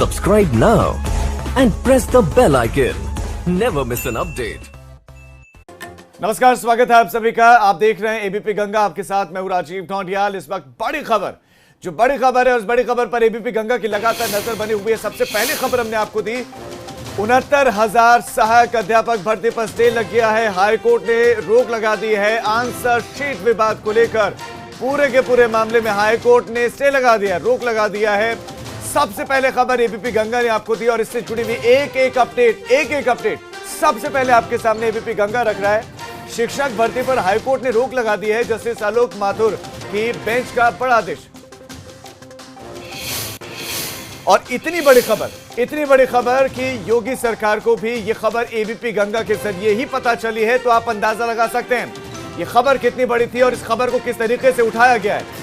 Subscribe now and press the bell icon. Never miss an update. नमस्कार, स्वागत है आप सभी का। आप देख रहे हैं एबीपी गंगा, आपके साथ मैं हूं राजीव ढोंडियाल। इस वक्त बड़ी खबर है, उस बड़ी खबर पर एबीपी गंगा की लगातार नजर बनी हुई है। सबसे पहली खबर हमने आपको दी, 69,000 सहायक अध्यापक भर्ती पर स्टे लग गया है। हाईकोर्ट ने रोक लगा दी है आंसर शीट विवाद को लेकर। पूरे के पूरे मामले में हाईकोर्ट ने स्टे लगा दिया, रोक लगा दिया है। सबसे पहले खबर एबीपी गंगा ने आपको दी और इससे जुड़ी हुई एक एक अपडेट सबसे पहले आपके सामने एबीपी गंगा रख रहा है। शिक्षक भर्ती पर हाईकोर्ट ने रोक लगा दी है। जस्टिस आलोक माथुर की बेंच का बड़ा आदेश। और इतनी बड़ी खबर कि योगी सरकार को भी यह खबर एबीपी गंगा के जरिए ही पता चली है। तो आप अंदाजा लगा सकते हैं यह खबर कितनी बड़ी थी और इस खबर को किस तरीके से उठाया गया है।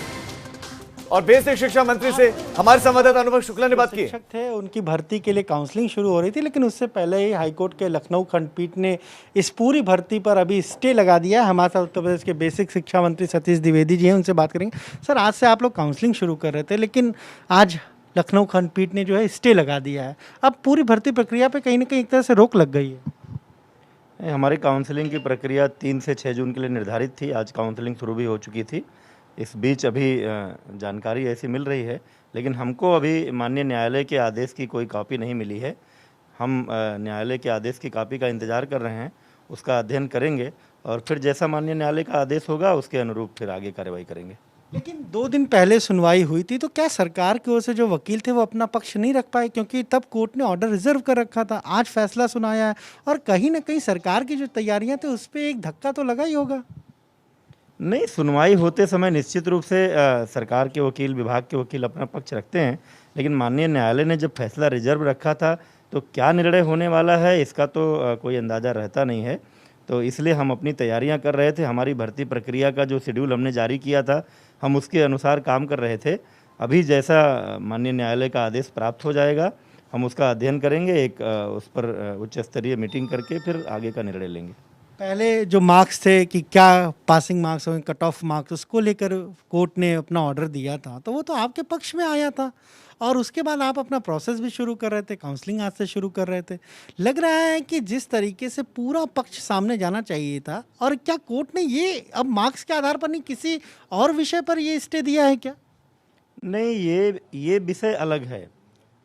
और बेसिक शिक्षा मंत्री से हमारे संवाददाता अनुभव शुक्ला ने बात की। शिक्षक थे, उनकी भर्ती के लिए काउंसलिंग शुरू हो रही थी, लेकिन उससे पहले ही हाईकोर्ट के लखनऊ खंडपीठ ने इस पूरी भर्ती पर अभी स्टे लगा दिया है। हमारे साथ उत्तर प्रदेश के बेसिक शिक्षा मंत्री सतीश द्विवेदी जी हैं, उनसे बात करेंगे। सर, आज से आप लोग काउंसलिंग शुरू कर रहे थे, लेकिन आज लखनऊ खंडपीठ ने जो है स्टे लगा दिया है। अब पूरी भर्ती प्रक्रिया पे कहीं ना कहीं एक तरह से रोक लग गई है। हमारी काउंसलिंग की प्रक्रिया 3 से 6 जून के लिए निर्धारित थी। आज काउंसलिंग शुरू भी हो चुकी थी। इस बीच अभी जानकारी ऐसी मिल रही है, लेकिन हमको अभी माननीय न्यायालय के आदेश की कोई कॉपी नहीं मिली है। हम न्यायालय के आदेश की कॉपी का इंतज़ार कर रहे हैं, उसका अध्ययन करेंगे और फिर जैसा माननीय न्यायालय का आदेश होगा उसके अनुरूप फिर आगे कार्रवाई करेंगे। लेकिन 2 दिन पहले सुनवाई हुई थी, तो क्या सरकार की ओर से जो वकील थे वो अपना पक्ष नहीं रख पाए? क्योंकि तब कोर्ट ने ऑर्डर रिजर्व कर रखा था, आज फैसला सुनाया है और कहीं ना कहीं सरकार की जो तैयारियां थी उस पर एक धक्का तो लगा ही होगा। नहीं, सुनवाई होते समय निश्चित रूप से सरकार के वकील, विभाग के वकील अपना पक्ष रखते हैं, लेकिन माननीय न्यायालय ने जब फैसला रिजर्व रखा था तो क्या निर्णय होने वाला है इसका तो कोई अंदाज़ा रहता नहीं है। तो इसलिए हम अपनी तैयारियां कर रहे थे। हमारी भर्ती प्रक्रिया का जो शेड्यूल हमने जारी किया था, हम उसके अनुसार काम कर रहे थे। अभी जैसा माननीय न्यायालय का आदेश प्राप्त हो जाएगा, हम उसका अध्ययन करेंगे, एक उस पर उच्च स्तरीय मीटिंग करके फिर आगे का निर्णय लेंगे। पहले जो मार्क्स थे कि क्या पासिंग मार्क्स हो, कट ऑफ मार्क्स, उसको लेकर कोर्ट ने अपना ऑर्डर दिया था, तो वो तो आपके पक्ष में आया था और उसके बाद आप अपना प्रोसेस भी शुरू कर रहे थे, काउंसलिंग आज से शुरू कर रहे थे। लग रहा है कि जिस तरीके से पूरा पक्ष सामने जाना चाहिए था, और क्या कोर्ट ने ये अब मार्क्स के आधार पर नहीं किसी और विषय पर ये स्टे दिया है क्या? नहीं, ये विषय अलग है।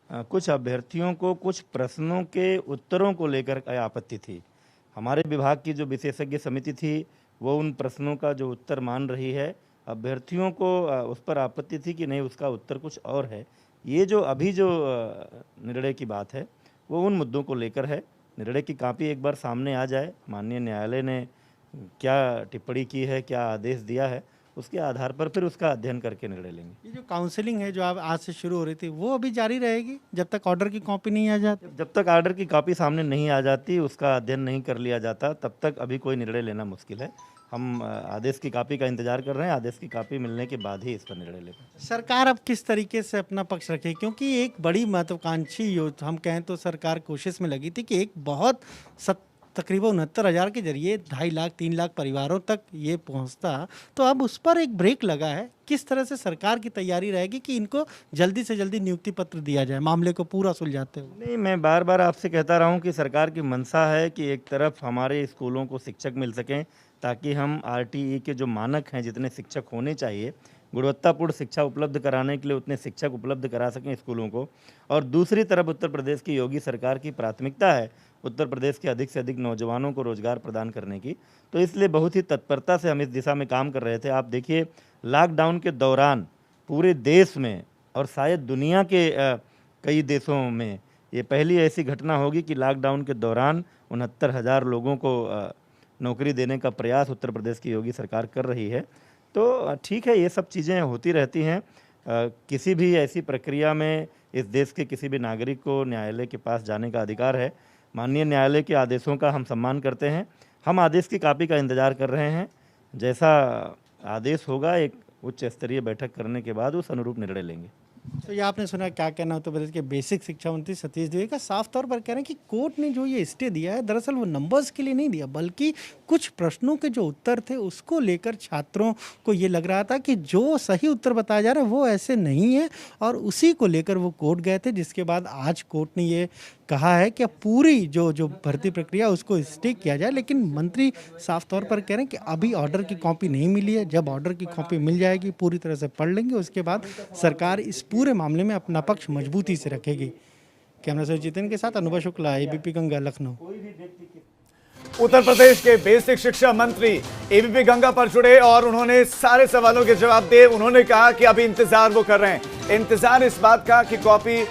कुछ अभ्यर्थियों को कुछ प्रश्नों के उत्तरों को लेकर आपत्ति थी। हमारे विभाग की जो विशेषज्ञ समिति थी वो उन प्रश्नों का जो उत्तर मान रही है। अभ्यर्थियों को उस पर आपत्ति थी कि नहीं, उसका उत्तर कुछ और है। ये जो अभी जो निर्णय की बात है वो उन मुद्दों को लेकर है। निर्णय की कॉपी एक बार सामने आ जाए, माननीय न्यायालय ने क्या टिप्पणी की है, क्या आदेश दिया है, उसके आधार पर फिर उसका अध्ययन करके निर्णय लेंगे। ये जो काउंसलिंग है जो आप आज से शुरू हो रही थी, वो अभी जारी रहेगी जब तक ऑर्डर की कॉपी नहीं आ जाती? जब तक ऑर्डर की कॉपी सामने नहीं आ जाती, उसका अध्ययन नहीं कर लिया जाता, तब तक अभी कोई निर्णय लेना मुश्किल है। हम आदेश की कॉपी का इंतजार कर रहे हैं। आदेश की कॉपी मिलने के बाद ही इस पर निर्णय लेंगे। सरकार अब किस तरीके से अपना पक्ष रखे? क्योंकि एक बड़ी महत्वाकांक्षी हम कहें तो सरकार कोशिश में लगी थी कि एक बहुत तकरीबन 69,000 के जरिए 2.5 लाख 3 लाख परिवारों तक ये पहुंचता, तो अब उस पर एक ब्रेक लगा है। किस तरह से सरकार की तैयारी रहेगी कि इनको जल्दी से जल्दी नियुक्ति पत्र दिया जाए, मामले को पूरा सुलझाते हुए? नहीं, मैं बार बार आपसे कहता रहा हूँ कि सरकार की मंशा है कि एक तरफ हमारे स्कूलों को शिक्षक मिल सकें, ताकि हम आरटीई के जो मानक हैं, जितने शिक्षक होने चाहिए, गुणवत्तापूर्ण शिक्षा उपलब्ध कराने के लिए उतने शिक्षक उपलब्ध करा सकें स्कूलों को। और दूसरी तरफ उत्तर प्रदेश की योगी सरकार की प्राथमिकता है उत्तर प्रदेश के अधिक से अधिक नौजवानों को रोजगार प्रदान करने की। तो इसलिए बहुत ही तत्परता से हम इस दिशा में काम कर रहे थे। आप देखिए, लॉकडाउन के दौरान पूरे देश में और शायद दुनिया के कई देशों में ये पहली ऐसी घटना होगी कि लॉकडाउन के दौरान 69,000 लोगों को नौकरी देने का प्रयास उत्तर प्रदेश की योगी सरकार कर रही है। तो ठीक है, ये सब चीज़ें होती रहती हैं। किसी भी ऐसी प्रक्रिया में इस देश के किसी भी नागरिक को न्यायालय के पास जाने का अधिकार है। माननीय न्यायालय के आदेशों का हम सम्मान करते हैं। हम आदेश की कॉपी का इंतज़ार कर रहे हैं। जैसा आदेश होगा, एक उच्च स्तरीय बैठक करने के बाद उस अनुरूप निर्णय लेंगे। तो ये आपने सुना क्या कहना उत्तर प्रदेश के बेसिक शिक्षा मंत्री सतीश द्विवेदी का। साफ तौर पर कह रहे हैं कि कोर्ट ने जो ये स्टे दिया है दरअसल वो नंबर्स के लिए नहीं दिया, बल्कि कुछ प्रश्नों के जो उत्तर थे उसको लेकर छात्रों को ये लग रहा था कि जो सही उत्तर बताया जा रहा है वो ऐसे नहीं है, और उसी को लेकर वो कोर्ट गए थे। जिसके बाद आज कोर्ट ने ये कहा है कि पूरी जो भर्ती प्रक्रिया उसको स्टे किया जाए। लेकिन मंत्री साफ तौर पर कह रहे हैं कि अभी ऑर्डर की कॉपी नहीं मिली है, जब ऑर्डर की कॉपी मिल जाएगी पूरी तरह से पढ़ लेंगे, उसके बाद सरकार इस पूरे मामले में अपना पक्ष मजबूती से रखेगी। कैमरा से जितेंद्र के साथ अनुभव शुक्ला, एबीपी गंगा, लखनऊ। उत्तर प्रदेश के बेसिक शिक्षा मंत्री एबीपी गंगा पर जुड़े और उन्होंने सारे सवालों के जवाब दिए। उन्होंने कहा कि अभी इंतजार वो कर रहे हैं, इंतजार इस बात का कि कॉपी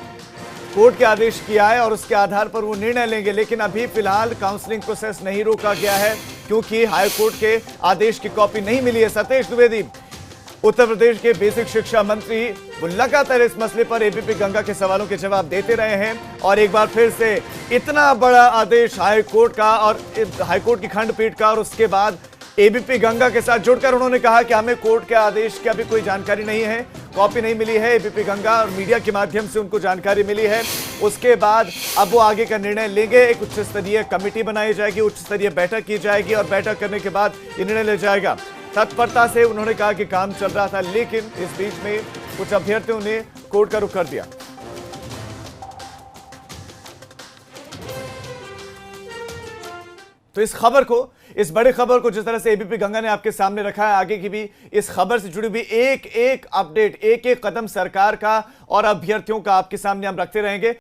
कोर्ट के आदेश किया है और उसके आधार पर वो निर्णय लेंगे। लेकिन अभी फिलहाल काउंसलिंग प्रोसेस नहीं रोका गया है क्योंकि हाई कोर्ट के आदेश की कॉपी नहीं मिली है। सतीश द्विवेदी उत्तर प्रदेश के बेसिक शिक्षा मंत्री वो लगातार इस मसले पर एबीपी गंगा के सवालों के जवाब देते रहे हैं और एक बार फिर से इतना बड़ा आदेश हाई कोर्ट का और हाई कोर्ट की खंडपीठ का, और उसके बाद एबीपी गंगा के साथ जुड़कर उन्होंने कहा कि हमें कोर्ट के आदेश की अभी कोई जानकारी नहीं है, कॉपी नहीं मिली है। एबीपी गंगा और मीडिया के माध्यम से उनको जानकारी मिली है, उसके बाद अब वो आगे का निर्णय लेंगे। एक उच्च स्तरीय कमेटी बनाई जाएगी, उच्च स्तरीय बैठक की जाएगी और बैठक करने के बाद ये निर्णय लिया जाएगा। तत्परता से उन्होंने कहा कि काम चल रहा था, लेकिन इस बीच में कुछ अभ्यर्थियों ने कोर्ट का रुख कर दिया। तो इस खबर को, इस बड़ी खबर को जिस तरह से एबीपी गंगा ने आपके सामने रखा है, आगे की भी इस खबर से जुड़ी हुई एक एक अपडेट, एक एक कदम सरकार का और अभ्यर्थियों का आपके सामने हम रखते रहेंगे।